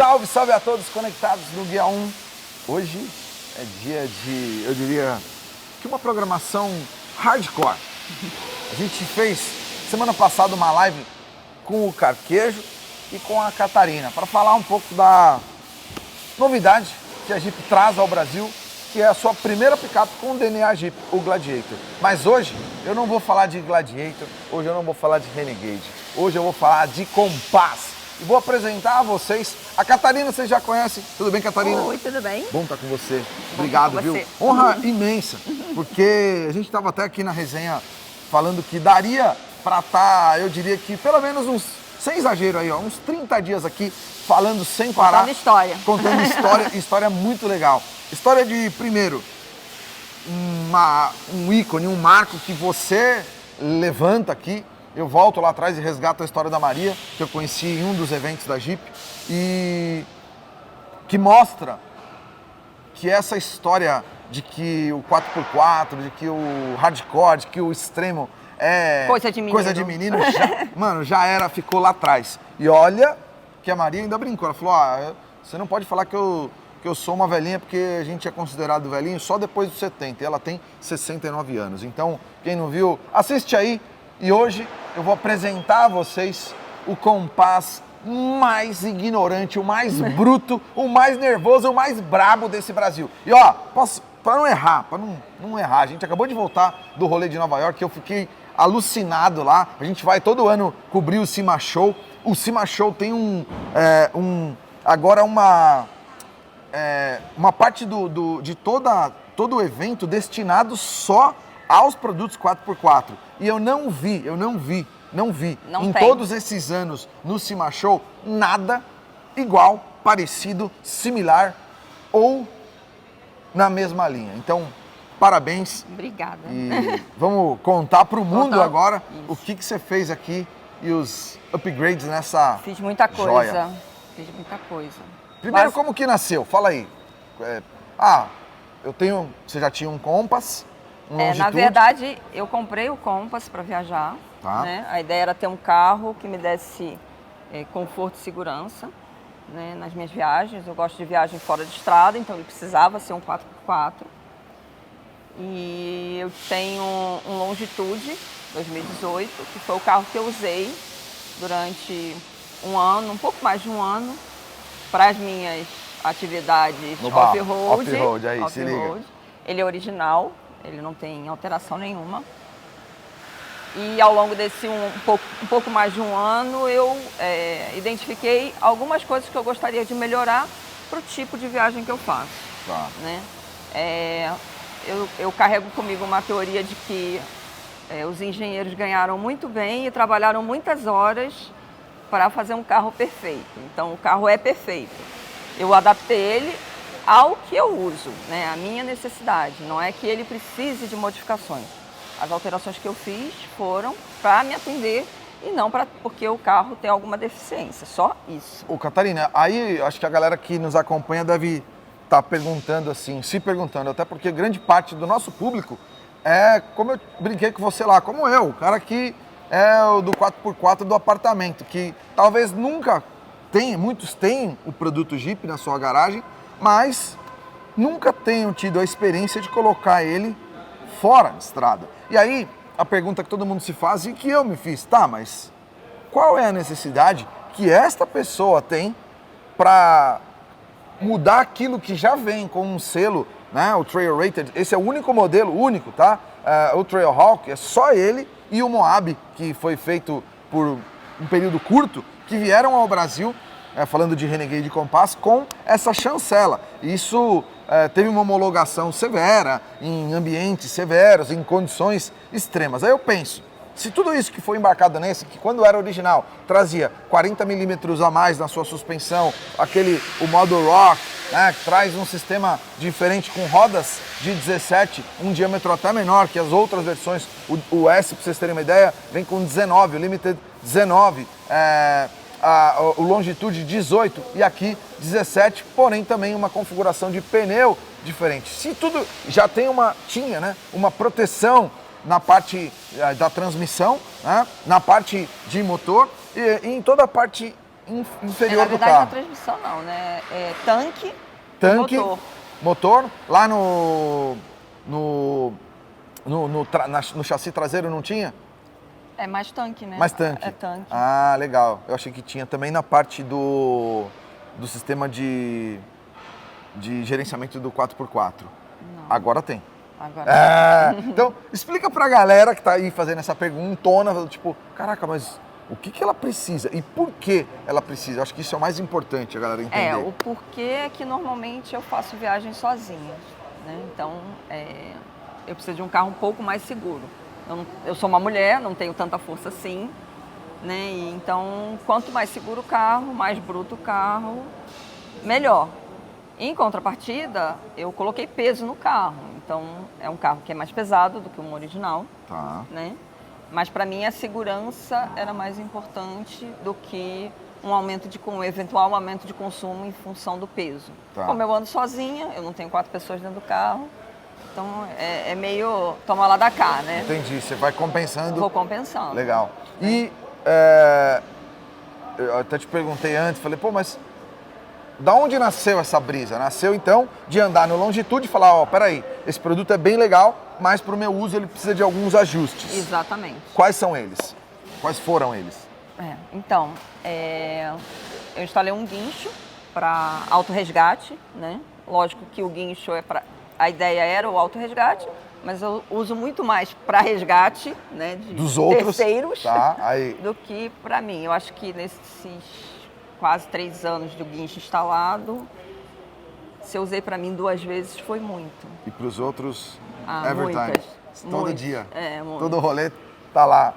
Salve, salve a todos conectados no Guia 1. Hoje é dia de, eu diria, que uma programação hardcore. A gente fez semana passada uma live com o Carquejo e com a Catarina para falar um pouco da novidade que a Jeep traz ao Brasil, que é a sua primeira picape com DNA Jeep, o Gladiator. Mas hoje eu não vou falar de Gladiator, hoje eu não vou falar de Renegade, hoje eu vou falar de Compass. E vou apresentar a vocês a Catarina, vocês já conhecem. Tudo bem, Catarina? Oi, tudo bem? Bom estar com você. Obrigado, viu? Você. Honra imensa, porque a gente estava até aqui na resenha falando que daria para estar, eu diria que pelo menos uns, sem exagero aí, ó, uns 30 dias aqui falando sem parar. Contando história. Contando história, história muito legal. História de, primeiro, um ícone, um marco que você levanta aqui. Eu volto lá atrás e resgato a história da Maria, que eu conheci em um dos eventos da Jeep, e que mostra que essa história de que o 4x4, de que o hardcore, de que o extremo é coisa de menino, já era, ficou lá atrás. E olha que a Maria ainda brincou, ela falou, você não pode falar que eu sou uma velhinha, porque a gente é considerado velhinho só depois dos 70, e ela tem 69 anos. Então, quem não viu, assiste aí. E hoje eu vou apresentar a vocês o Compass mais ignorante, o mais bruto, o mais nervoso, o mais brabo desse Brasil. E ó, para não errar, a gente acabou de voltar do rolê de Nova York, eu fiquei alucinado lá. A gente vai todo ano cobrir o SEMA Show. O SEMA Show tem agora uma parte de todo o evento destinado só aos produtos 4x4. E eu não vi em todos esses anos no SEMA Show nada igual, parecido, similar ou na mesma linha. Então, parabéns. Obrigada. E vamos contar para o mundo agora o que você fez aqui e os upgrades nessa Fiz muita coisa. Joia. Fiz muita coisa. Primeiro, como que nasceu? Fala aí. Você já tinha um Compass? Na verdade, eu comprei o Compass para viajar. Tá. Né? A ideia era ter um carro que me desse conforto e segurança, né, nas minhas viagens. Eu gosto de viagem fora de estrada, então ele precisava ser um 4x4. E eu tenho um Longitude 2018, que foi o carro que eu usei durante um ano, um pouco mais de um ano, para as minhas atividades off-road. Off-road, aí, se liga. Ele é original. Ele não tem alteração nenhuma. E ao longo desse um pouco mais de um ano, eu identifiquei algumas coisas que eu gostaria de melhorar para o tipo de viagem que eu faço. Tá. Né? Eu carrego comigo uma teoria de que os engenheiros ganharam muito bem e trabalharam muitas horas para fazer um carro perfeito. Então, o carro é perfeito. Eu adaptei ele ao que eu uso, né? A minha necessidade. Não é que ele precise de modificações. As alterações que eu fiz foram para me atender e não porque o carro tem alguma deficiência. Só isso. Ô, Catarina, aí acho que a galera que nos acompanha deve estar perguntando assim, se perguntando, até porque grande parte do nosso público é, como eu brinquei com você lá, como eu, o cara que é o do 4x4 do apartamento, que talvez nunca tenha, muitos têm o produto Jeep na sua garagem, mas nunca tenham tido a experiência de colocar ele fora da estrada. E aí, a pergunta que todo mundo se faz e que eu me fiz, mas qual é a necessidade que esta pessoa tem para mudar aquilo que já vem com um selo, né, o Trail Rated, esse é o único modelo, tá? O Trailhawk, é só ele e o Moab, que foi feito por um período curto, que vieram ao Brasil, falando de Renegade e Compass, com essa chancela. Isso teve uma homologação severa, em ambientes severos, em condições extremas. Aí eu penso, se tudo isso que foi embarcado nesse, que quando era original, trazia 40 milímetros a mais na sua suspensão, o modo Rock, né, que traz um sistema diferente com rodas de 17, um diâmetro até menor que as outras versões, o S, para vocês terem uma ideia, vem com 19, o Limited 19, o Longitude 18 e aqui 17, porém também uma configuração de pneu diferente. Se tudo já tinha, né, uma proteção na parte da transmissão, né, na parte de motor e em toda a parte inferior Na do verdade, não é carro. transmissão não, né? É tanque, Tanque, motor. motor, lá no chassi traseiro não tinha? É mais tanque, né? Mais tanque? É tanque. Ah, legal. Eu achei que tinha também na parte do sistema de gerenciamento do 4x4. Não, Agora tem. agora Então, explica pra galera que tá aí fazendo essa perguntona, tipo, caraca, mas o que ela precisa e por que ela precisa? Eu acho que isso é o mais importante a galera entender. o porquê é que normalmente eu faço viagens sozinha, né? Então, eu preciso de um carro um pouco mais seguro. Eu sou uma mulher, não tenho tanta força assim, né? E então, quanto mais seguro o carro, mais bruto o carro, melhor. Em contrapartida, eu coloquei peso no carro. Então, é um carro que é mais pesado do que o original, Tá. né? Mas para mim a segurança era mais importante do que um eventual aumento de consumo em função do peso. Tá. Como eu ando sozinha, eu não tenho 4 pessoas dentro do carro, então é meio toma lá da cá, né? Entendi, você vai compensando. Vou compensando. Legal. E eu até te perguntei antes, falei, pô, mas da onde nasceu essa brisa? Nasceu então de andar no Longitude e falar, ó, peraí, esse produto é bem legal, mas para o meu uso ele precisa de alguns ajustes. Exatamente. Quais são eles? Quais foram eles? Então, eu instalei um guincho para autorresgate, né? Lógico que o guincho a ideia era o autorresgate, mas eu uso muito mais para resgate, né, Dos outros, terceiros, tá? Aí. do que para mim. Eu acho que nesses quase 3 anos do guincho instalado, se eu usei para mim 2 vezes foi muito. E para os outros, Muitas. todo Muitas. dia, Muito. todo rolê tá lá.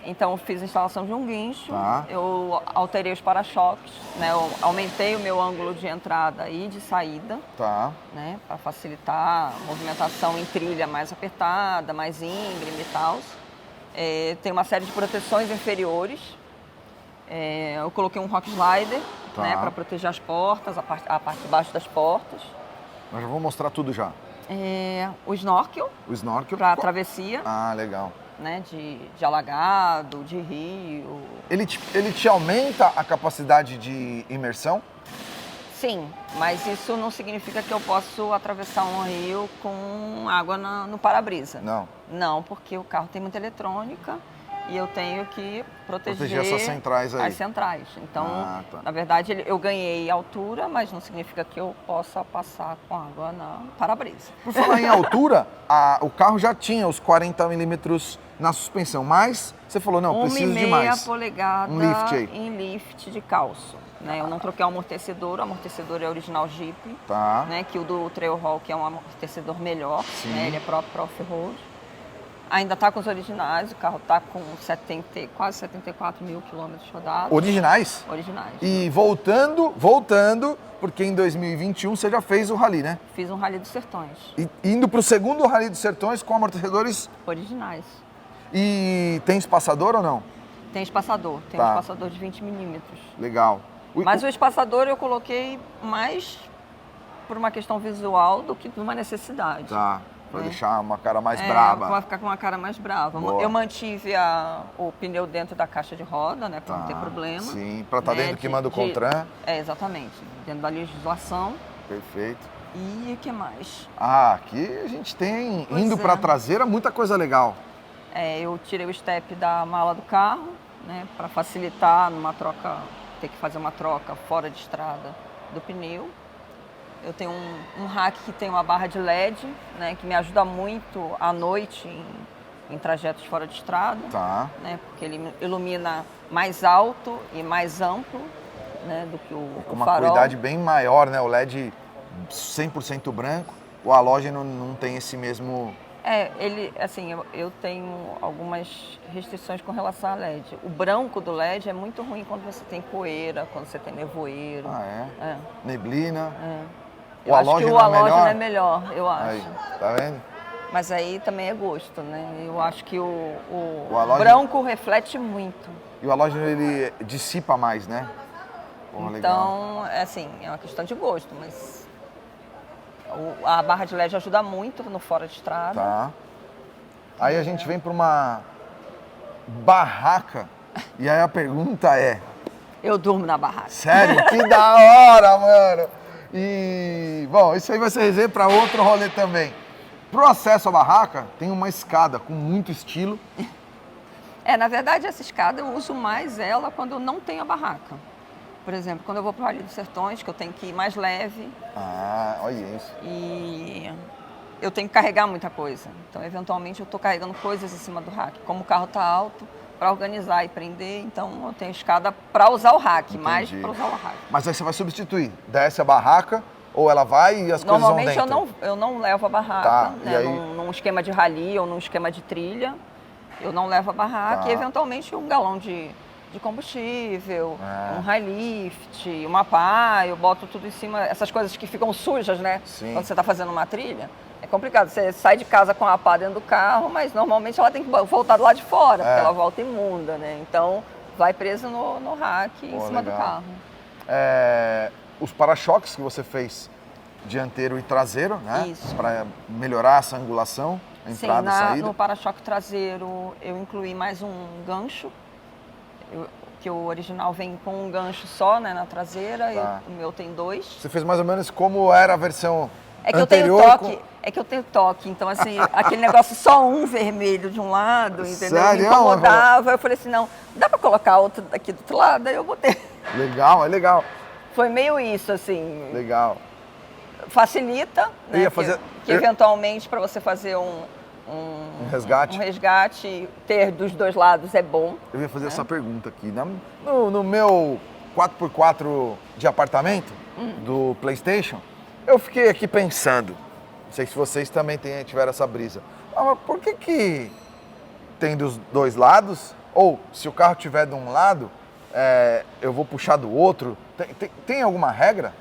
Então eu fiz a instalação de um guincho, Tá. eu alterei os para-choques, né? Eu aumentei o meu ângulo de entrada e de saída, Tá. né? Para facilitar a movimentação em trilha mais apertada, mais íngreme e tal. Tem uma série de proteções inferiores. Eu coloquei um rock slider, Tá. né? Para proteger as portas, a parte de baixo das portas. Nós já vamos mostrar tudo já. O snorkel O snorkel. para travessia, Ah, legal. né? De alagado, de rio. Ele te aumenta a capacidade de imersão? Sim, mas isso não significa que eu posso atravessar um rio com água no para-brisa. Não. Não, porque o carro tem muita eletrônica e eu tenho que proteger essas centrais aí. as centrais. Então, tá. na verdade, eu ganhei altura, mas não significa que eu possa passar com água no para-brisa. Por falar em altura, o carro já tinha os 40 milímetros na suspensão, mas você falou, não, preciso de 1,5 mais. polegada Um lift aí. em lift de calço. Né? Eu não troquei o amortecedor é original Jeep, Tá. né? Que o do Trailhawk é um amortecedor melhor, Sim. né? Ele é próprio para off-road. Ainda está com os originais, o carro está com quase 74 mil quilômetros rodados. Originais? Originais. E voltando, porque em 2021 você já fez o Rally, né? Fiz um Rally dos Sertões. E indo pro segundo Rally dos Sertões com amortecedores. Originais. E tem espaçador ou não? Tem espaçador, tem Tá. um espaçador de 20 milímetros. Legal. Mas o espaçador eu coloquei mais por uma questão visual do que por uma necessidade. Tá, pra deixar uma cara mais Pra braba. ficar com uma cara mais brava. Boa. Eu mantive o pneu dentro da caixa de roda, né, pra não ter problema. Sim, pra estar né, dentro que manda o Contran. Exatamente, dentro da legislação. Perfeito. E o que mais? Aqui a gente tem, Pois indo é. pra traseira, muita coisa legal. Eu tirei o step da mala do carro, né, para facilitar ter que fazer uma troca fora de estrada do pneu. Eu tenho um rack que tem uma barra de LED, né, que me ajuda muito à noite em trajetos fora de estrada, Tá. né, porque ele ilumina mais alto e mais amplo, né, do que Com o uma farol. qualidade bem maior, né? O LED 100% branco. O halógeno não tem esse mesmo... Eu tenho algumas restrições com relação ao LED. O branco do LED é muito ruim quando você tem poeira, quando você tem nevoeiro. Neblina. Eu acho que o halógeno é melhor, eu acho. Aí, tá vendo? Mas aí também é gosto, né? Eu acho que o halógeno... branco reflete muito. E o halógeno, ele dissipa mais, né? Porra, legal. Então, é uma questão de gosto, mas a barra de LED ajuda muito no fora de estrada. Tá. Aí a gente vem para uma barraca. E aí a pergunta é... Eu durmo na barraca. Sério? Que da hora, mano! E, bom, isso aí vai ser resenha para outro rolê também. Pro acesso à barraca, tem uma escada com muito estilo. Na verdade, essa escada eu uso mais ela quando eu não tenho a barraca. Por exemplo, quando eu vou para o Rally dos Sertões, que eu tenho que ir mais leve. Ah, olha isso. E eu tenho que carregar muita coisa. Então, eventualmente, eu estou carregando coisas em cima do rack. Como o carro está alto, para organizar e prender, então eu tenho escada para usar o rack, mais para usar o rack. Mas aí você vai substituir, desce a barraca ou ela vai e as coisas vão dentro? Normalmente eu não levo a barraca, Tá, né, aí... num esquema de rally ou num esquema de trilha. Eu não levo a barraca e eventualmente um galão de combustível, um high lift, uma pá, eu boto tudo em cima, essas coisas que ficam sujas, né? Sim. Quando você está fazendo uma trilha. É complicado, você sai de casa com a pá dentro do carro, mas normalmente ela tem que voltar do lado de fora, porque ela volta imunda, né? Então, vai presa no rack em cima do carro. Os para-choques que você fez dianteiro e traseiro, né? Isso. Para melhorar essa angulação, a entrada e saída. No para-choque traseiro eu incluí mais um gancho, que o original vem com um gancho só, né, na traseira, e o meu tem 2. Você fez mais ou menos como era a versão que anterior? Eu tenho toque, então assim, aquele negócio só um vermelho de um lado, entendeu? Sério? Me incomodava, eu falei assim, não, dá pra colocar outro daqui do outro lado? Aí eu botei. Legal, é legal. Foi meio isso, assim. Legal. Facilita, né? Eu ia fazer... que eventualmente para você fazer um resgate, ter dos dois lados é bom. Eu ia fazer essa pergunta aqui. No meu 4x4 de apartamento do PlayStation, eu fiquei aqui pensando, não sei se vocês também tiveram essa brisa, mas por que tem dos dois lados? Ou se o carro tiver de um lado, eu vou puxar do outro? Tem alguma regra?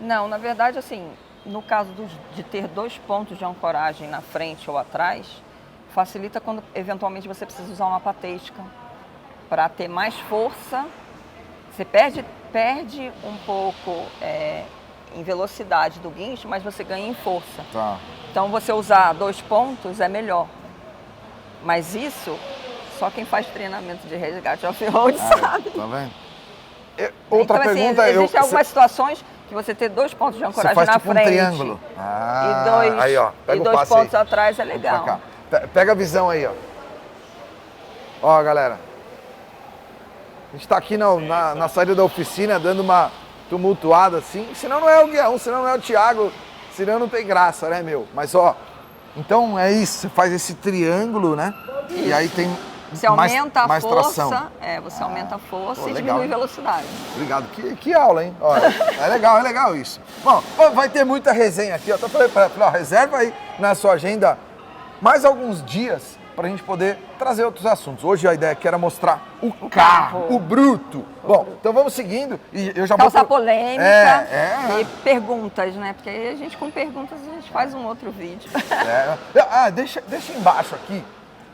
Não, na verdade, assim, no caso de ter 2 pontos de ancoragem na frente ou atrás, facilita quando eventualmente você precisa usar uma patesca para ter mais força. Você perde um pouco em velocidade do guincho, mas você ganha em força. Tá. Então você usar 2 pontos é melhor. Mas isso, só quem faz treinamento de resgate off-road sabe. Tá vendo? Outra então, pergunta... Assim, existem algumas situações que você ter 2 pontos de ancoragem faz, na tipo, frente. Um triângulo. Aí, ó, pega e 2 pontos atrás é legal. Pega a visão aí, ó. Ó, galera. A gente tá aqui na saída da oficina, dando uma tumultuada assim. Senão não é o Guião, senão não é o Thiago, senão não tem graça, né, meu? Mas, ó, então é isso. Você faz esse triângulo, né? Isso. E aí tem... Você aumenta mais a força, tração. Você aumenta a força e legal, diminui a velocidade. Obrigado. Que aula, hein? Olha, é legal isso. Bom, vai ter muita resenha aqui, ó. Então eu falei pra reserva aí na sua agenda mais alguns dias pra gente poder trazer outros assuntos. Hoje a ideia aqui era mostrar o carro, o bruto. Bom, então vamos seguindo e eu já Causar polêmica e perguntas, né? Porque aí a gente com perguntas a gente faz um outro vídeo. Deixa embaixo aqui.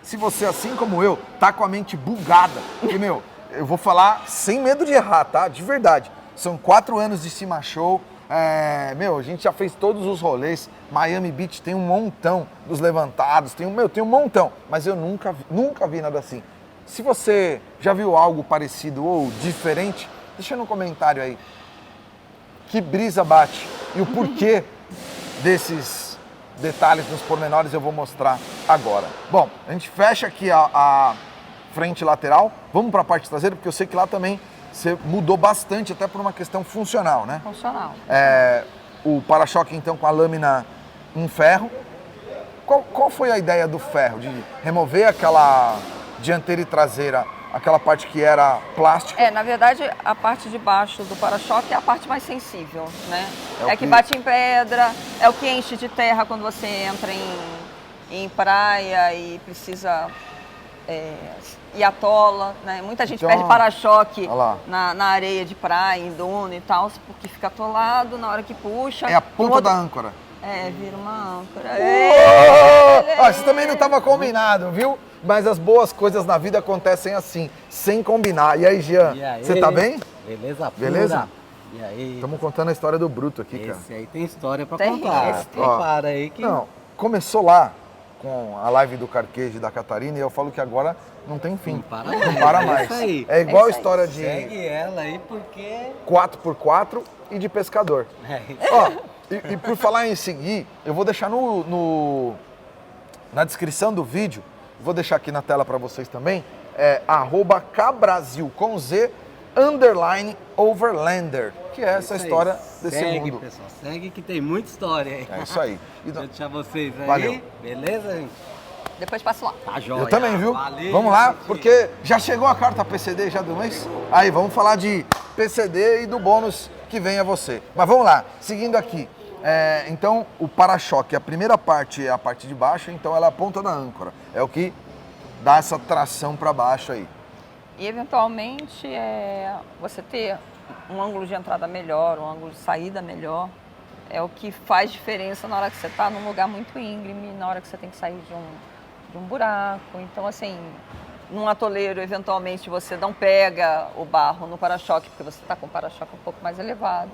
Se você, assim como eu, tá com a mente bugada, porque, meu, eu vou falar sem medo de errar, tá? De verdade. São 4 anos de Cima Show. A gente já fez todos os rolês. Miami Beach tem um montão dos levantados, tem um montão. Mas eu nunca vi nada assim. Se você já viu algo parecido ou diferente, deixa no comentário aí. Que brisa bate e o porquê desses detalhes nos pormenores eu vou mostrar agora. Bom, a gente fecha aqui a frente lateral. Vamos para a parte traseira, porque eu sei que lá também você mudou bastante, até por uma questão funcional, né? Funcional. O para-choque, então, com a lâmina em ferro. Qual foi a ideia do ferro? De remover aquela dianteira e traseira, aquela parte que era plástica? Na verdade, a parte de baixo do para-choque é a parte mais sensível, né? É que bate em pedra, é o que enche de terra quando você entra em praia e precisa ir atola, né? Muita gente perde para-choque na areia de praia, em duna e tal, porque fica atolado na hora que puxa. É a ponta da âncora. Vira uma âncora. Isso também não estava combinado, viu? Mas as boas coisas na vida acontecem assim, sem combinar. E aí, Jean, você tá bem? Beleza pura. Beleza? E aí? Estamos contando a história do Bruto aqui, cara. Esse aí tem história pra contar. Esse Prepara aí que... Não, começou lá com a live do Carqueje da Catarina e eu falo que agora não tem fim. Não para Não para mais. É isso aí. É igual a isso aí. história de Segue ela aí porque... 4x4 e de pescador. É. Ó, e por falar em seguir, eu vou deixar na descrição do vídeo, vou deixar aqui na tela para vocês também, @Cabrasil com Z _Overlander, que é essa Isso aí. história desse Segue, mundo. pessoal. Segue que tem muita história aí. É isso aí. Vou deixar vocês aí. Valeu. Beleza, gente? Depois passo lá. Tá jóia. Eu também, viu? Valeu, Vamos lá, gente. porque já chegou a carta PCD já do mês? Aí, vamos falar de PCD e do bônus que vem a você. Mas vamos lá, seguindo aqui. Então, o para-choque, a primeira parte é a parte de baixo, então ela é a ponta da âncora. É o que dá essa tração para baixo aí. E eventualmente você ter um ângulo de entrada melhor, um ângulo de saída melhor, é o que faz diferença na hora que você está num lugar muito íngreme, na hora que você tem que sair de um buraco. Então, assim, num atoleiro, eventualmente você não pega o barro no para-choque, porque você está com o para-choque um pouco mais elevado.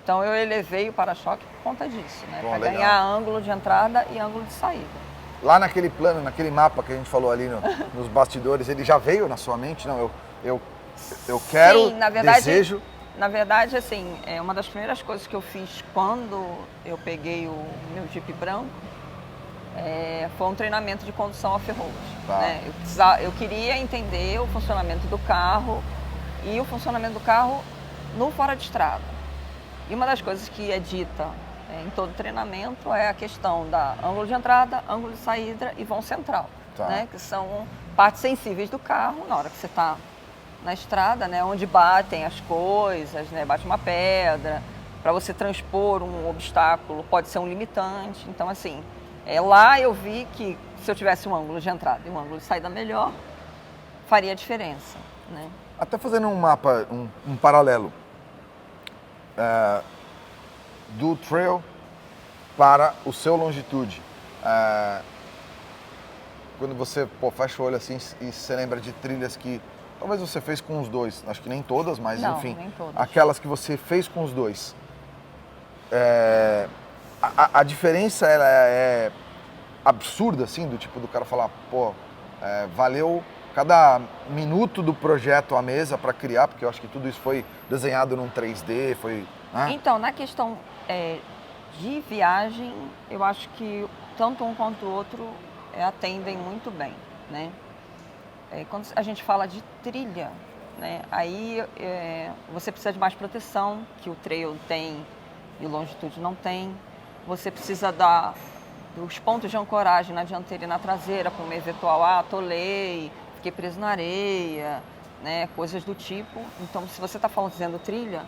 Então, eu elevei o para-choque por conta disso, né? Para ganhar ângulo de entrada e ângulo de saída. Lá naquele plano, naquele mapa que a gente falou ali nos bastidores, ele já veio na sua mente? Não, eu quero, sim, na verdade, desejo... Na verdade, assim, uma das primeiras coisas que eu fiz quando eu peguei o meu Jeep branco foi um treinamento de condução off-road. Tá. Né? Eu queria entender o funcionamento do carro e o funcionamento do carro no fora de estrada. E uma das coisas que é dita em todo treinamento é a questão da ângulo de entrada, ângulo de saída e vão central, Tá. né? Que são partes sensíveis do carro na hora que você está na estrada, né? Onde batem as coisas, né? Bate uma pedra, para você transpor um obstáculo pode ser um limitante. Então, assim, lá eu vi que se eu tivesse um ângulo de entrada e um ângulo de saída melhor, faria diferença, né? Até fazendo um mapa, um paralelo do trail para o seu longitude. Quando você fecha o olho assim e você lembra de trilhas que talvez você fez com os dois, acho que nem todas, mas Não, enfim, nem todas. aquelas que você fez com os dois. A diferença ela é absurda, assim, do tipo do cara falar, valeu cada minuto do projeto à mesa para criar, porque eu acho que tudo isso foi desenhado num 3D, foi... Né? Então, na questão de viagem, eu acho que tanto um quanto o outro atendem muito bem, né? Quando a gente fala de trilha, né, aí você precisa de mais proteção, que o trail tem e o longitude não tem. Você precisa dos pontos de ancoragem na dianteira e na traseira, como eventual, atolei, fiquei preso na areia, né, coisas do tipo. Então, se você está dizendo trilha,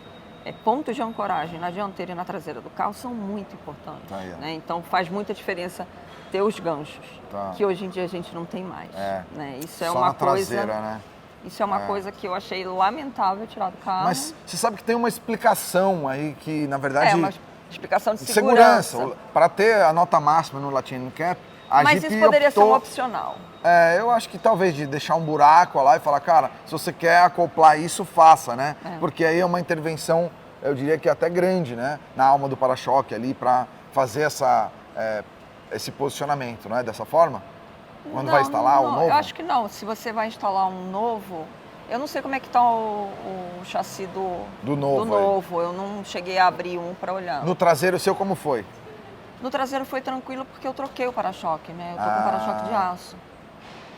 pontos de ancoragem na dianteira e na traseira do carro são muito importantes. Né? Então, faz muita diferença ter os ganchos, que hoje em dia a gente não tem mais. Né? Isso é só uma na traseira, né? Isso é uma coisa que eu achei lamentável tirar do carro. Mas você sabe que tem uma explicação aí que, na verdade... uma explicação de segurança. Para ter a nota máxima no Latin Cap, a Mas Jeep isso poderia ser optou... um opcional. Eu acho que talvez de deixar um buraco lá e falar, cara, se você quer acoplar isso, faça, né? Porque aí é uma intervenção, eu diria que até grande, né? Na alma do para-choque ali, para fazer esse posicionamento, não é? Dessa forma? Quando vai instalar o novo? Eu acho que não. Se você vai instalar um novo, eu não sei como é que está o chassi do novo. Eu não cheguei a abrir um para olhar. No traseiro seu, como foi? No traseiro foi tranquilo porque eu troquei o para-choque, né? Eu tô com para-choque de aço.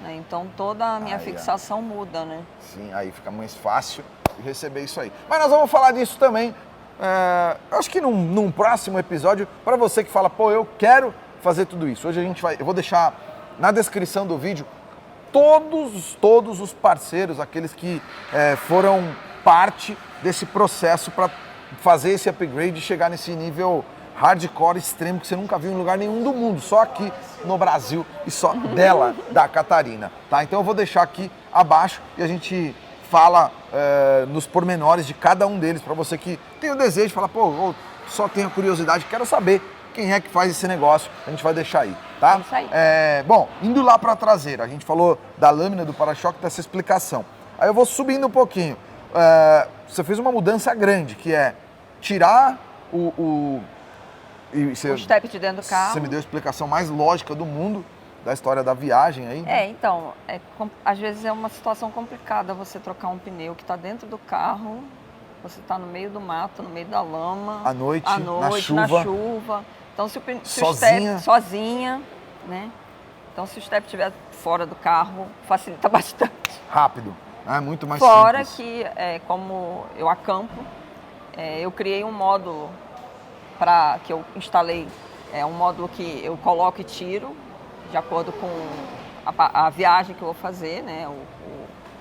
Né? Então toda a minha fixação muda, né? Sim, aí fica mais fácil de receber isso aí. Mas nós vamos falar disso também, acho que num próximo episódio, para você que fala, eu quero fazer tudo isso. Hoje eu vou deixar na descrição do vídeo todos os parceiros, aqueles que foram parte desse processo para fazer esse upgrade e chegar nesse nível hardcore extremo que você nunca viu em lugar nenhum do mundo, só aqui no Brasil e só dela, da Catarina, tá? Então eu vou deixar aqui abaixo e a gente fala nos pormenores de cada um deles, para você que tem o desejo de falar, eu só tenho a curiosidade, quero saber quem é que faz esse negócio, a gente vai deixar aí, tá? É isso aí. Bom, indo lá para a traseira, a gente falou da lâmina do para-choque, dessa explicação. Aí eu vou subindo um pouquinho. Você fez uma mudança grande, que é tirar o step de dentro do carro. Você me deu a explicação mais lógica do mundo da história da viagem aí. Então, às vezes é uma situação complicada você trocar um pneu que está dentro do carro, você está no meio do mato, no meio da lama. À noite, na chuva. Então, se o sozinha. step sozinha, né? Então, se o step estiver fora do carro, facilita bastante. Rápido, é muito mais Fora simples. que, como eu acampo, eu criei um módulo que eu instalei, um módulo que eu coloco e tiro, de acordo com a viagem que eu vou fazer, né?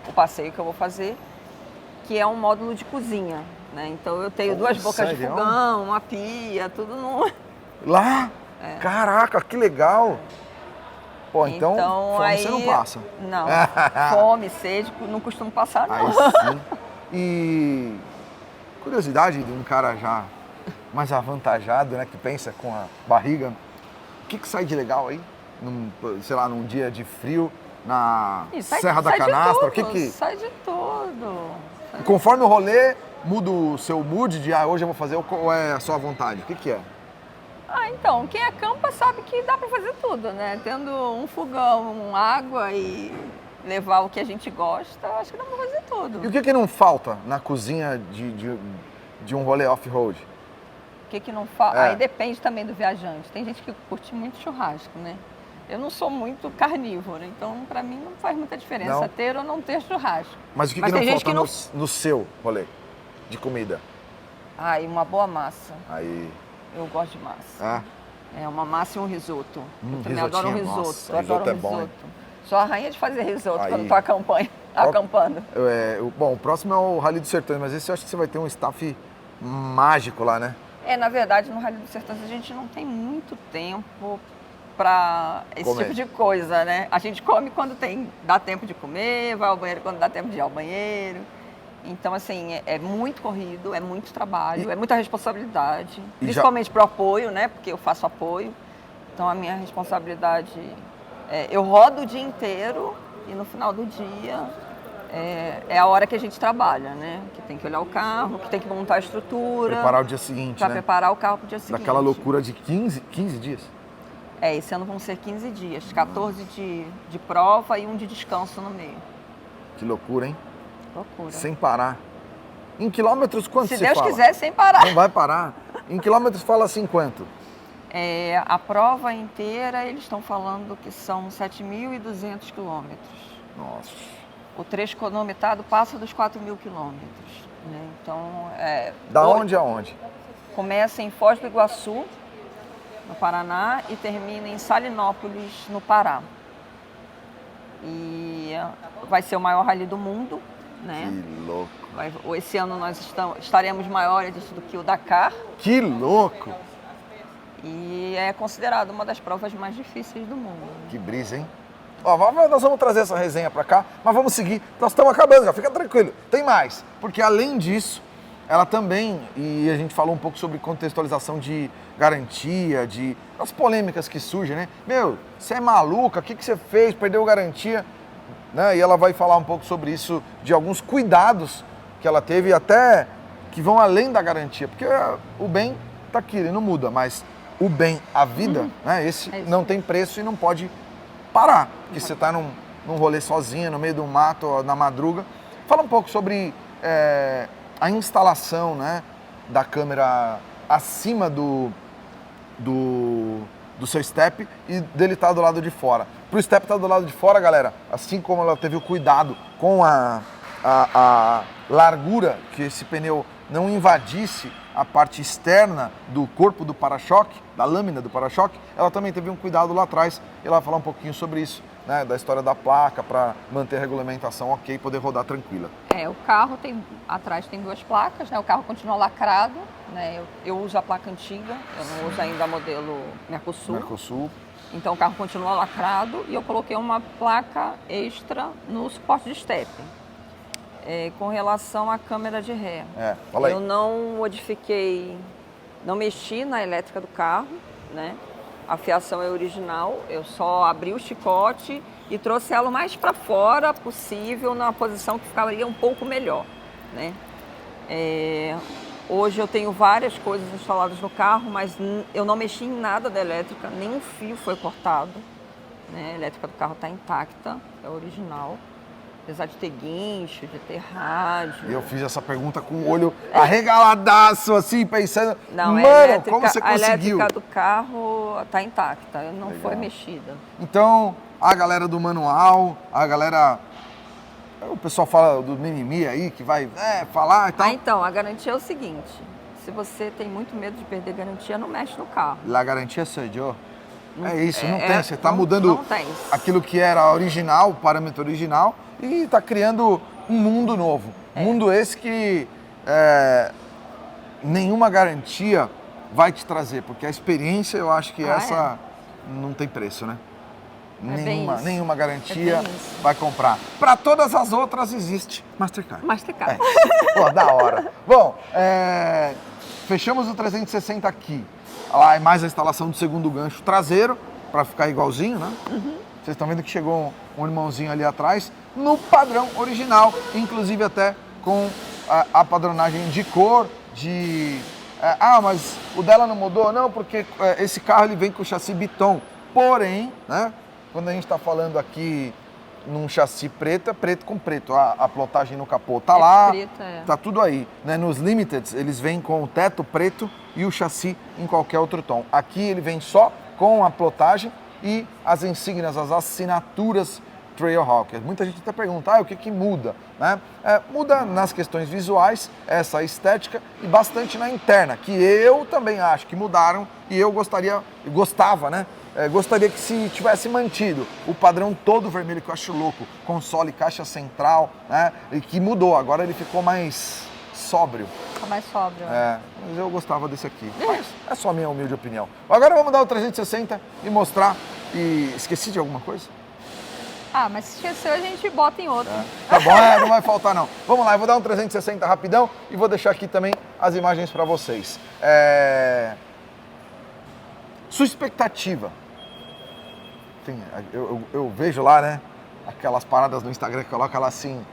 O passeio que eu vou fazer, que é um módulo de cozinha, né? Então, eu tenho 2 bocas de fogão, uma pia, tudo no... Lá? Caraca, que legal! Pô, então fome aí, você não passa. Não, fome, sede, não costumo passar, não. Aí sim. E curiosidade de um cara já mais avantajado, né, que pensa com a barriga, o que sai de legal aí? Sei lá, num dia de frio, na Serra da Canastra? Sai de tudo. Conforme o rolê, muda o seu mood de hoje eu vou fazer, ou é a sua vontade? O que é? Então, quem acampa sabe que dá para fazer tudo, né? Tendo um fogão, água e levar o que a gente gosta, acho que dá para fazer tudo. E o que não falta na cozinha de um rolê off-road? O que não falta? Aí depende também do viajante. Tem gente que curte muito churrasco, né? Eu não sou muito carnívora, então para mim não faz muita diferença ter ou não ter churrasco. Mas o que não falta no seu rolê de comida? E uma boa massa. Aí... Eu gosto de massa. Uma massa e um risoto. Eu também adoro um risoto. Nossa, eu adoro risoto risoto. Sou a rainha de fazer risoto aí. quando estou acampando. Bom, o próximo é o Rally dos Sertões, mas esse eu acho que você vai ter um staff mágico lá, né? Na verdade, no Rally dos Sertões a gente não tem muito tempo para esse tipo de coisa, né? A gente come quando dá tempo de comer, vai ao banheiro quando dá tempo de ir ao banheiro. Então, assim, é muito corrido, é muito trabalho, é muita responsabilidade. Principalmente para o apoio, né? Porque eu faço apoio. Então, a minha responsabilidade eu rodo o dia inteiro e no final do dia é a hora que a gente trabalha, né? Que tem que olhar o carro, que tem que montar a estrutura. Preparar o dia seguinte, para preparar o carro para o dia seguinte. Daquela loucura de 15 dias? Esse ano vão ser 15 dias. 14 de prova e um de descanso no meio. Que loucura, hein? Loucura. Sem parar. Em quilômetros, quanto Se você Deus fala? quiser, sem parar. Não vai parar. Em quilômetros, fala assim quanto? A prova inteira, eles estão falando que são 7.200 quilômetros. Nossa. O trecho cronometrado passa dos 4.000 quilômetros. Né? Então, da onde a onde? Começa em Foz do Iguaçu, no Paraná, e termina em Salinópolis, no Pará. E vai ser o maior rally do mundo. Né? Que louco. Esse ano nós estaremos maiores do que o Dakar. Que louco! E é considerado uma das provas mais difíceis do mundo. Que brisa, hein? Nós vamos trazer essa resenha pra cá, mas vamos seguir. Nós estamos acabando já, fica tranquilo. Tem mais, porque além disso, ela também, e a gente falou um pouco sobre contextualização de garantia, as polêmicas que surgem, né? Meu, você é maluca, o que você fez? Perdeu garantia? Né? E ela vai falar um pouco sobre isso, de alguns cuidados que ela teve, até que vão além da garantia, porque o bem tá aqui, ele não muda, mas o bem, a vida, né? Esse não tem preço e não pode parar, porque você tá num rolê sozinha, no meio do mato, na madruga. Fala um pouco sobre a instalação, né, da câmera acima do seu step e dele estar do lado de fora. Pro step estar do lado de fora, galera, assim como ela teve o cuidado com a largura, que esse pneu não invadisse a parte externa do corpo do para-choque, da lâmina do para-choque, ela também teve um cuidado lá atrás, e ela vai falar um pouquinho sobre isso, né, da história da placa, para manter a regulamentação ok e poder rodar tranquila. O carro atrás tem 2 placas, né, o carro continua lacrado, né, eu uso a placa antiga, eu não uso ainda a modelo Mercosul. Então o carro continua lacrado e eu coloquei uma placa extra no suporte de step. Com relação à câmera de ré, fala aí. Eu não modifiquei, não mexi na elétrica do carro, né? A fiação é original, eu só abri o chicote e trouxe ela o mais para fora possível, na posição que ficaria um pouco melhor, né? Hoje eu tenho várias coisas instaladas no carro, mas eu não mexi em nada da elétrica, nenhum fio foi cortado. né? A elétrica do carro está intacta, é original. Apesar de ter guincho, de ter rádio. E eu fiz essa pergunta com o olho arregaladaço, assim, pensando, Não, mano, como você a conseguiu? elétrica do carro está intacta, não Legal. foi mexida. Então, a galera do manual, a galera... O pessoal fala do mimimi aí, que vai falar e tal. Então, a garantia é o seguinte, se você tem muito medo de perder garantia, não mexe no carro. La garantia sou eu. É isso, não tem. Você está não- mudando não tem. aquilo que era original, o parâmetro original, e está criando um mundo novo. Mundo esse que nenhuma garantia vai te trazer, porque a experiência, eu acho que essa não tem preço, né? Nenhuma garantia É bem isso. vai comprar. Para todas as outras existe Mastercard. Mastercard. Pô, da hora. Bom, fechamos o 360 aqui. Lá é mais a instalação do segundo gancho traseiro, para ficar igualzinho, né? Vocês estão vendo que chegou um irmãozinho ali atrás, no padrão original, inclusive até com a padronagem de cor, mas o dela não mudou? Não, porque esse carro ele vem com chassi Biton. Porém, né, quando a gente está falando aqui num chassi preto, é preto com preto. A plotagem no capô tá lá, preto, tá tudo aí. Né? Nos Limiteds, eles vêm com o teto preto e o chassi em qualquer outro tom. Aqui ele vem só com a plotagem e as insígnias, as assinaturas Trailhawker. Muita gente até pergunta, o que muda? Né? Muda nas questões visuais, essa estética, e bastante na interna, que eu também acho que mudaram e eu gostava, né? Gostaria que se tivesse mantido o padrão todo vermelho, que eu acho louco, console, caixa central, né? E que mudou, agora ele ficou mais sóbrio. Fica mais sóbrio. Mas eu gostava desse aqui. Mas é só a minha humilde opinião. Agora vamos dar o 360 e mostrar. E esqueci de alguma coisa? Mas se esqueceu, a gente bota em outro. Tá bom, não vai faltar não. Vamos lá, eu vou dar um 360 rapidão e vou deixar aqui também as imagens para vocês. Sua expectativa? Eu vejo lá, né? Aquelas paradas no Instagram que coloca lá assim...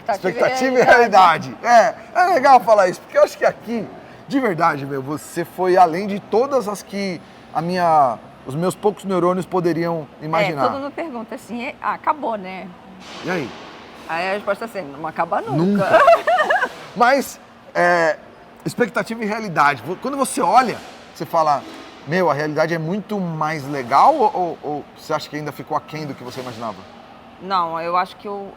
expectativa e realidade. É legal falar isso, porque eu acho que aqui, de verdade, você foi além de todas as que os meus poucos neurônios poderiam imaginar. Todo mundo pergunta assim, acabou, né? E aí? Aí a resposta é assim, não acaba nunca. Mas, expectativa e realidade. Quando você olha, você fala, a realidade é muito mais legal ou você acha que ainda ficou aquém do que você imaginava? Não, eu acho que eu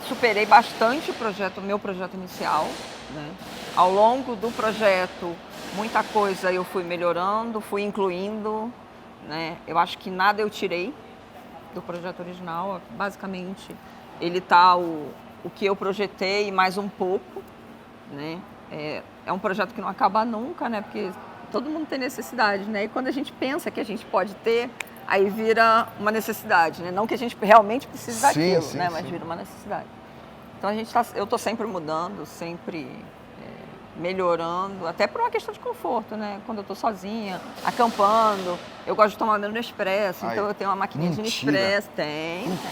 superei bastante o meu projeto inicial, né? Ao longo do projeto, muita coisa eu fui melhorando, fui incluindo, né? Eu acho que nada eu tirei do projeto original. Basicamente, ele tá o que eu projetei e mais um pouco, né? É um projeto que não acaba nunca, né? Porque todo mundo tem necessidade, né? E quando a gente pensa que a gente pode ter, aí vira uma necessidade, né? Não que a gente realmente precise daquilo, né? Mas vira uma necessidade. Então eu estou sempre mudando, sempre melhorando, até por uma questão de conforto, né? Quando eu estou sozinha, acampando, eu gosto de tomar meu Nespresso, então eu tenho uma maquininha de Nespresso,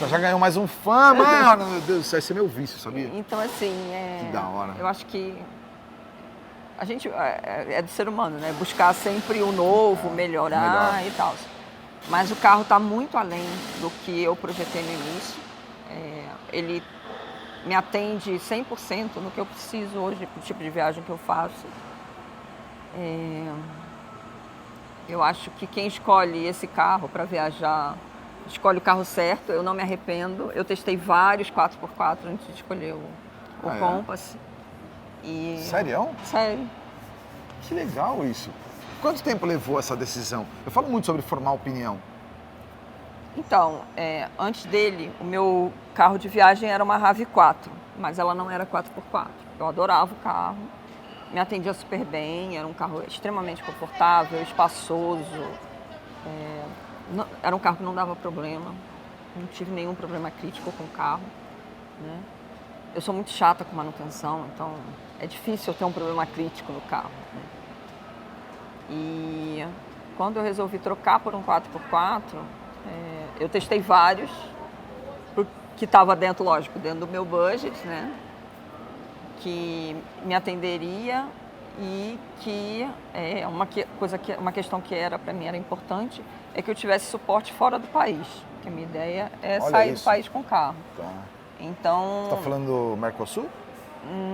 Já ganhou mais um fã, mano, meu Deus, isso vai ser meu vício, sabia? Então assim, que da hora. Eu acho que a gente é do ser humano, né? Buscar sempre o novo, melhorar e tal. Mas o carro está muito além do que eu projetei no início. Ele me atende 100% no que eu preciso hoje, pro tipo de viagem que eu faço. Eu acho que quem escolhe esse carro para viajar, escolhe o carro certo, eu não me arrependo. Eu testei vários 4x4 antes de escolher o Compass. Sério? Sério. Que legal isso. Quanto tempo levou essa decisão? Eu falo muito sobre formar opinião. Então, antes dele, o meu carro de viagem era uma RAV4, mas ela não era 4x4. Eu adorava o carro, me atendia super bem, era um carro extremamente confortável, espaçoso. Era um carro que não dava problema, não tive nenhum problema crítico com o carro, né? Eu sou muito chata com manutenção, então é difícil eu ter um problema crítico no carro, né? E quando eu resolvi trocar por um 4x4, eu testei vários, que estava dentro, lógico, dentro do meu budget, né? Que me atenderia e que uma questão que era para mim era importante é que eu tivesse suporte fora do país. Porque a minha ideia é Olha sair isso. do país com carro. Tá. Então, Você tá falando do Mercosul?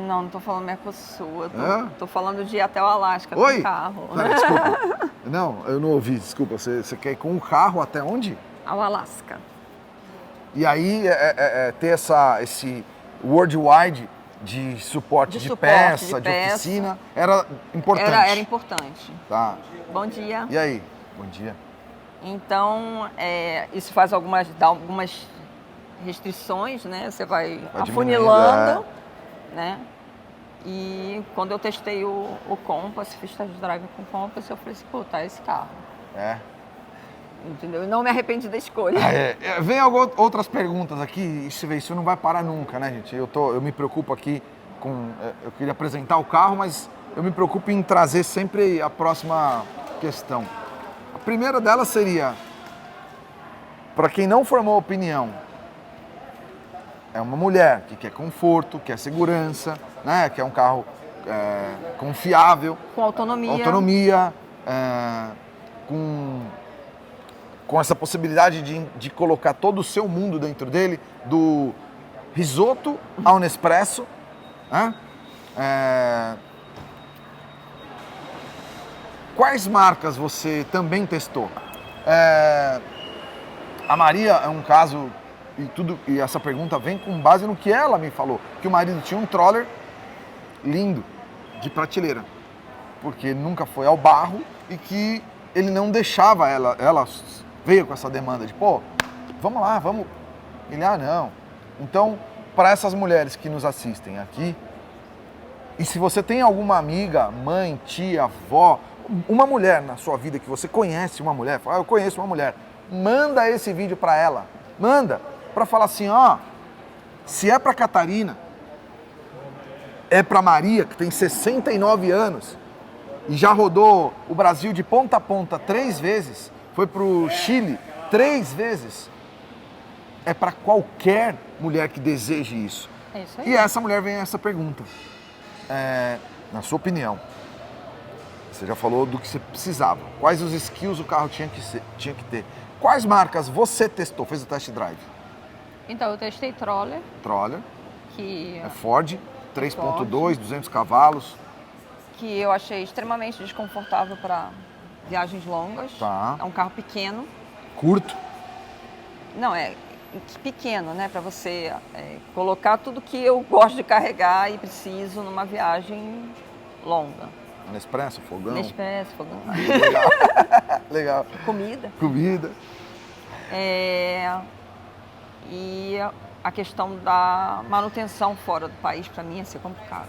não estou falando Mercosul, Hã? estou falando de ir até o Alasca Oi? com carro. Pera, desculpa. Não, eu não ouvi, desculpa. Você quer ir com um carro até onde? Ao Alasca. E aí ter esse worldwide de suporte de peça, de oficina, era importante. Era importante. Tá. Bom dia. E aí? Bom dia. Então, isso dá algumas restrições, né? Você vai diminuindo, afunilando, né? E quando eu testei o Compass, fiz test drive com o Compass, eu falei assim, pô, tá esse carro. É. Entendeu? E não me arrependi da escolha. Vem outras perguntas aqui, isso não vai parar nunca, né, gente? Eu me preocupo aqui com... Eu queria apresentar o carro, mas eu me preocupo em trazer sempre a próxima questão. A primeira delas seria, para quem não formou opinião, é uma mulher que quer conforto, quer segurança, né? Quer um carro confiável. Com autonomia. Autonomia, com essa possibilidade de colocar todo o seu mundo dentro dele, do risoto ao Nespresso, né? Quais marcas você também testou? A Maria é um caso, e essa pergunta vem com base no que ela me falou, que o marido tinha um Troller lindo, de prateleira, porque nunca foi ao barro e que ele não deixava ela veio com essa demanda de, pô, vamos lá, vamos. Ele, não. Então, para essas mulheres que nos assistem aqui, e se você tem alguma amiga, mãe, tia, avó, uma mulher na sua vida que você conhece uma mulher, fala, eu conheço uma mulher, manda esse vídeo para ela, manda, para falar assim, se é para Catarina, é para Maria, que tem 69 anos, e já rodou o Brasil de ponta a ponta 3 vezes, foi pro Chile 3 vezes. É para qualquer mulher que deseje isso. É isso aí. E essa mulher vem essa pergunta. Na sua opinião, você já falou do que você precisava. Quais os skills o carro tinha que ter? Quais marcas você testou, fez o test drive? Então, eu testei Troller, Troller, que é Ford, 3.2, 200 cavalos. que eu achei extremamente desconfortável para viagens longas. Tá. É um carro pequeno. Curto. Não, é pequeno, né? Para você colocar tudo que eu gosto de carregar e preciso numa viagem longa. Nespresso, fogão. Nespresso, fogão. Legal. Legal. Comida. E a questão da manutenção fora do país, para mim, ia ser complicado.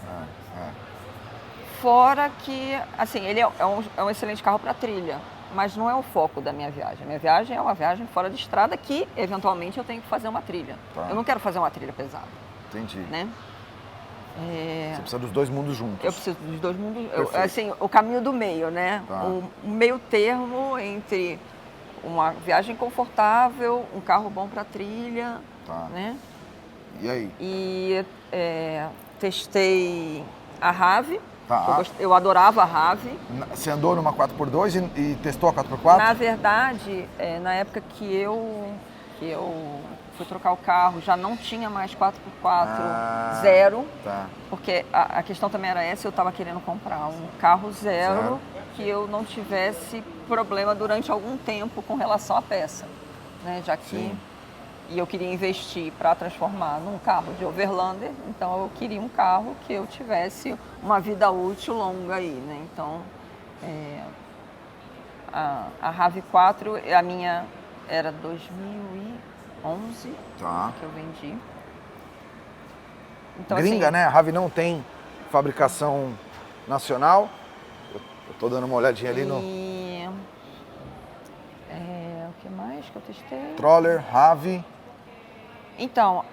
Fora que, assim, ele é um excelente carro para trilha, mas não é o foco da minha viagem. A minha viagem é uma viagem fora de estrada que, eventualmente, eu tenho que fazer uma trilha. Tá. Eu não quero fazer uma trilha pesada. Entendi. Né? Você precisa dos dois mundos juntos. Eu preciso dos dois mundos, Perfeito. assim, o caminho do meio, né? Tá. O meio termo entre uma viagem confortável, um carro bom para trilha, Tá. né? E aí? E testei a Rave. Tá. Eu adorava a Rave. Você andou numa 4x2 e testou a 4x4? Na verdade, na época que eu fui trocar o carro, já não tinha mais 4x4 zero. Tá. Porque a questão também era essa, eu estava querendo comprar um carro zero que eu não tivesse problema durante algum tempo com relação à peça. Né? Já que Sim. E eu queria investir para transformar num carro de overlander, então eu queria um carro que eu tivesse uma vida útil longa aí, né? Então, a RAV4, a minha era 2011 Tá. que eu vendi. Então, Gringa, assim, né? A Rave não tem fabricação nacional. Eu tô dando uma olhadinha ali no E o que mais que eu testei? Troller, Rave. Então,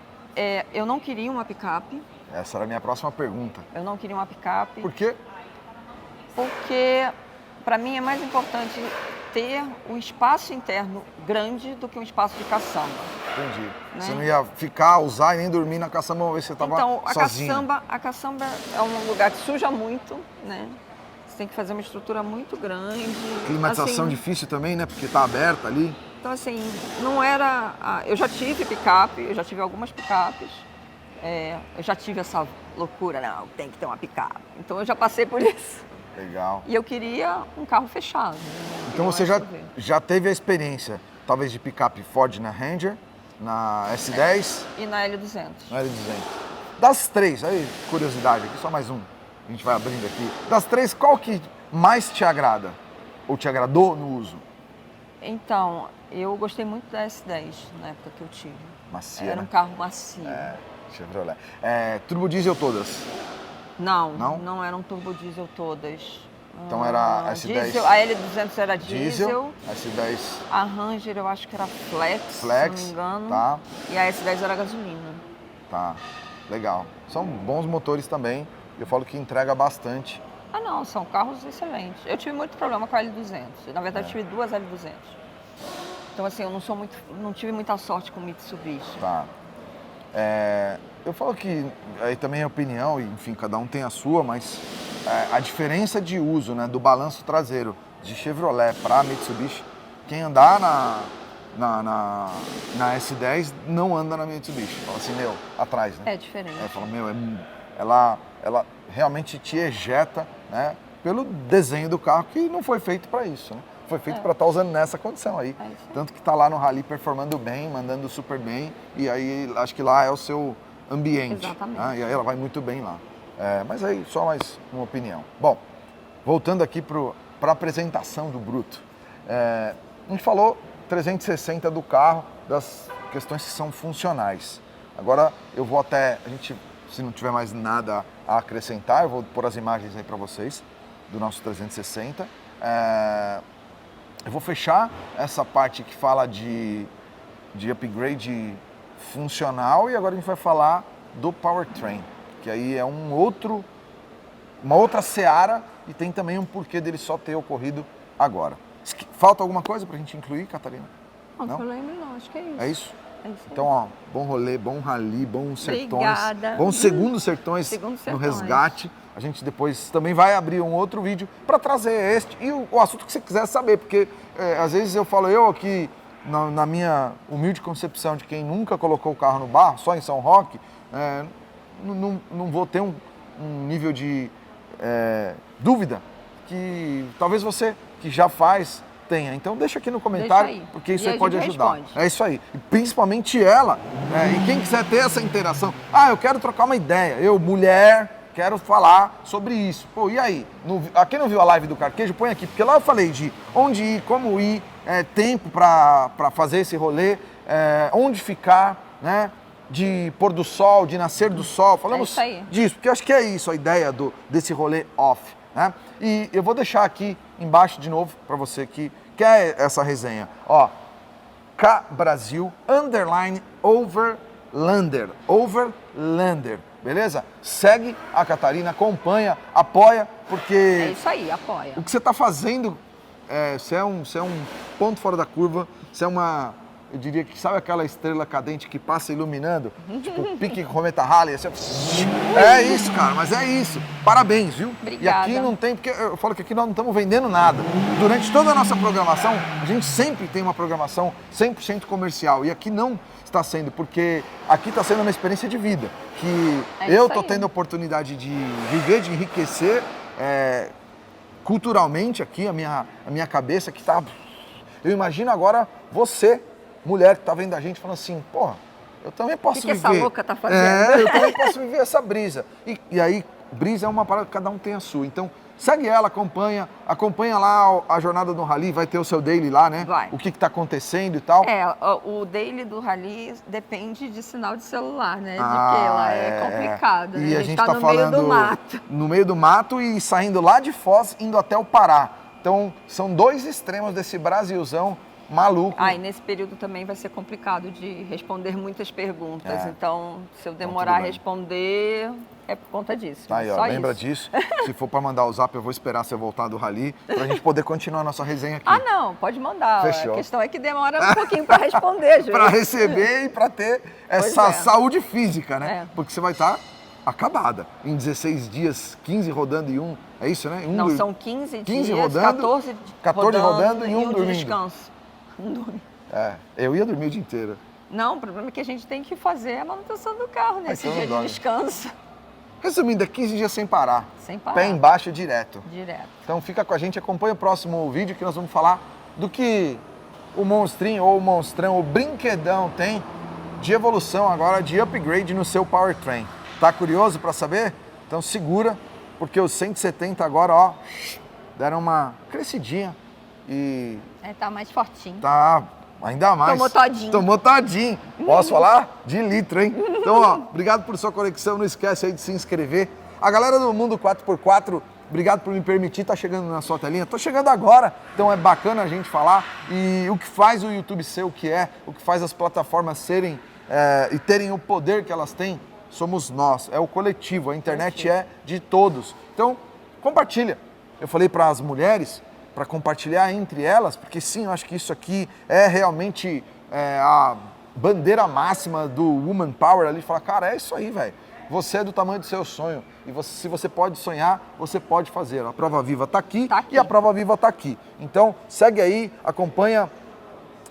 eu não queria uma picape. Essa era a minha próxima pergunta. Eu não queria uma picape. Por quê? Porque, para mim, é mais importante ter um espaço interno grande do que um espaço de caçamba. Entendi. Né? Você não ia ficar, usar e nem dormir na caçamba uma vez que você estava Então, sozinho. a caçamba é um lugar que suja muito, né? você tem que fazer uma estrutura muito grande. Climatização assim, difícil também, né? Porque tá aberta ali. Então, assim, não era... Eu já tive picape, eu já tive algumas picapes. Eu já tive essa loucura, não, tem que ter uma picape. Então, eu já passei por isso. Legal. E eu queria um carro fechado. Né? Então você já teve a experiência, talvez, de picape Ford na Ranger, na S10 E na L200. na L200. Das três, aí, curiosidade aqui, só mais um. A gente vai abrindo aqui. Das três, qual que mais te agrada? Ou te agradou no uso? Então, eu gostei muito da S10 na época que eu tive. Macia, Era né? um carro macio. Chevrolet. Turbo diesel todas. Não, Não? não eram turbo diesel todas. Então era S10 diesel, a L200 era diesel. S10 A Ranger eu acho que era flex, se não me engano. tá, E a S10 era gasolina. tá. Legal. São bons motores também. Eu falo que entrega bastante. Ah não, são carros excelentes. Eu tive muito problema com a L200. Na verdade, eu tive duas L200. Então assim, eu não tive muita sorte com o Mitsubishi. Tá. Eu falo que aí também é opinião, e enfim, cada um tem a sua, mas a diferença de uso, né, do balanço traseiro de Chevrolet para Mitsubishi, quem andar na S10 não anda na Mitsubishi. Fala assim, meu, atrás, né? É diferente. Fala, meu, ela realmente te ejeta, né, pelo desenho do carro, que não foi feito para isso, né? Foi feito para estar usando nessa condição aí. É isso aí. Tanto que está lá no Rally performando bem, mandando super bem, e aí acho que lá é o seu ambiente. Exatamente. Né? E aí ela vai muito bem lá. Mas aí só mais uma opinião. Bom, voltando aqui para a apresentação do Bruto. A gente falou 360 do carro, das questões que são funcionais. Agora eu vou a gente, se não tiver mais nada a acrescentar, eu vou pôr as imagens aí para vocês do nosso 360. Eu vou fechar essa parte que fala de upgrade funcional e agora a gente vai falar do powertrain, que aí é uma outra seara e tem também um porquê dele só ter ocorrido agora. Falta alguma coisa pra gente incluir, Catarina? Não, que eu lembro não, acho que é isso. É isso? É isso aí. Então, ó, bom rolê, bom rally, bons sertões. Obrigada. Bons segundos sertões Segundos no sertões. resgate. A gente depois também vai abrir um outro vídeo para trazer este e o assunto que você quiser saber, porque às vezes eu falo, eu aqui, na minha humilde concepção de quem nunca colocou o carro no bar, só em São Roque, não vou ter um nível de dúvida que talvez você que já faz tenha. Então deixa aqui no comentário, Deixa aí. porque isso E aí a pode gente ajudar. responde. É isso aí. E principalmente ela, e quem quiser ter essa interação, eu quero trocar uma ideia, eu, mulher, quero falar sobre isso. Pô, e aí? Quem não viu a live do Carquejo, põe aqui, porque lá eu falei de onde ir, como ir, tempo para fazer esse rolê, onde ficar, né? De pôr do sol, de nascer do sol. Falamos isso aí. disso, porque eu acho que é isso a ideia desse rolê off, né? E eu vou deixar aqui embaixo de novo para você que quer essa resenha. Ó, K Brasil _Overlander. Overlander. Beleza? Segue a Catarina, acompanha, apoia, porque É isso aí, apoia. o que você está fazendo, você é um ponto fora da curva, você é eu diria que sabe aquela estrela cadente que passa iluminando? Tipo, pique cometa Halley, assim, é isso, cara, mas é isso. Parabéns, viu? Obrigada. E aqui não tem, porque eu falo que aqui nós não estamos vendendo nada. Durante toda a nossa programação, a gente sempre tem uma programação 100% comercial. E aqui não está sendo, porque aqui está sendo uma experiência de vida. Que eu estou tendo a oportunidade de viver, de enriquecer culturalmente aqui, a minha cabeça que está... Eu imagino agora você, mulher que está vendo a gente, falando assim, porra, eu também posso viver... O que essa louca tá fazendo? Eu também posso viver essa brisa. E aí, brisa é uma parada que cada um tem a sua. Então, segue ela, acompanha lá a jornada do Rally, vai ter o seu daily lá, né? Vai. O que está acontecendo e tal. O daily do Rally depende de sinal de celular, né? De que lá é complicado, né? E a gente tá tá no falando meio do mato. no meio do mato e saindo lá de Foz, indo até o Pará. Então, são dois extremos desse Brasilzão maluco. E nesse período também vai ser complicado de responder muitas perguntas. Então, se eu demorar a responder, é por conta disso. Tá aí, ó, Só lembra isso. disso? Se for para mandar o zap, eu vou esperar você voltar do Rally pra gente poder continuar a nossa resenha aqui. Não, pode mandar. Fechou. A questão é que demora um pouquinho para responder, Júlio. Para receber e para ter essa saúde física, né? Porque você vai estar acabada. Em 16 dias, 15 rodando e um, é isso, né? Não, são 15 15 dias, rodando, 14 rodando e um de dormindo. descanso. Um dorme. É, eu ia dormir o dia inteiro. Não, o problema é que a gente tem que fazer a manutenção do carro nesse então não dia de dorme. descanso. Resumindo, é 15 dias sem parar. Sem parar. Pé embaixo direto. Direto. Então fica com a gente, acompanha o próximo vídeo que nós vamos falar do que o monstrinho ou o monstrão, o brinquedão tem de evolução agora, de upgrade no seu powertrain. Tá curioso para saber? Então segura, porque os 170 agora, ó, deram uma crescidinha e Tá mais fortinho. tá ainda mais. Tomou todinho. Tomou todinho. Posso falar? De litro, hein? Então, ó, obrigado por sua conexão. Não esquece aí de se inscrever. A galera do Mundo 4x4, obrigado por me permitir. Tá chegando na sua telinha? Tô chegando agora. Então é bacana a gente falar. E o que faz o YouTube ser o que é, o que faz as plataformas serem e terem o poder que elas têm, somos nós. É o coletivo. A internet é de todos. Então, compartilha. Eu falei para as mulheres para compartilhar entre elas, porque sim, eu acho que isso aqui é realmente a bandeira máxima do Woman Power ali, falar, cara, é isso aí, velho. Você é do tamanho do seu sonho. E se você pode sonhar, você pode fazer. A Prova Viva tá aqui, e a Prova Viva tá aqui. Então, segue aí, acompanha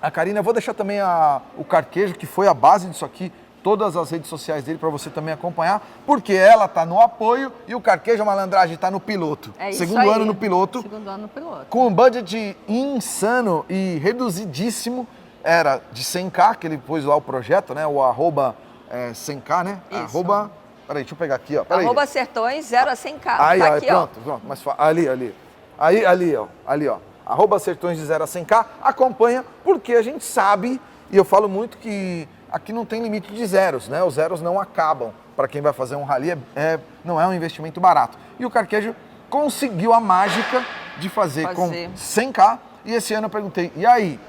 a Karina. Eu vou deixar também o Carquejo, que foi a base disso aqui, todas as redes sociais dele para você também acompanhar, porque ela tá no apoio e o Carquejo, a malandragem, tá no piloto. É isso Segundo aí. ano no piloto. Segundo ano no piloto. Com um budget insano e reduzidíssimo, era de 100k, que ele pôs lá o projeto, né? O arroba 100k, né? Isso. Arroba, peraí, deixa eu pegar aqui, ó. Peraí. Arroba Sertões 0 a 100k. Aí, Tá ó, aqui, pronto, pronto. Mas ali. Aí, ali, ó. Arroba Sertões de 0 a 100k. Acompanha, porque a gente sabe, e eu falo muito que aqui não tem limite de zeros, né? Os zeros não acabam. Para quem vai fazer um rally, não é um investimento barato. E o Carquejo conseguiu a mágica de fazer com 100k. E esse ano eu perguntei, e aí?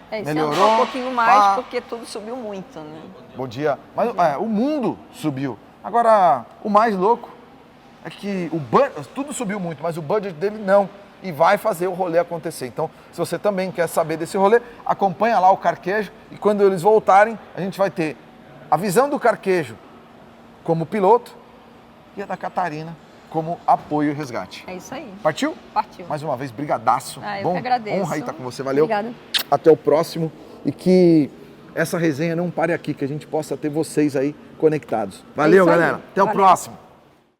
Esse melhorou? ano foi um pouquinho mais, porque tudo subiu muito, né? Bom dia. Mas o mundo subiu. Agora, o mais louco é que tudo subiu muito, mas o budget dele não. E vai fazer o rolê acontecer. Então, se você também quer saber desse rolê, acompanha lá o Carquejo e quando eles voltarem, a gente vai ter a visão do Carquejo como piloto e a da Catarina como apoio e resgate. É isso aí. Partiu? Partiu. Mais uma vez, brigadaço. Eu que agradeço. Honra aí estar com você. Valeu. Obrigada. Até o próximo e que essa resenha não pare aqui, que a gente possa ter vocês aí conectados. Valeu, galera. Até o próximo.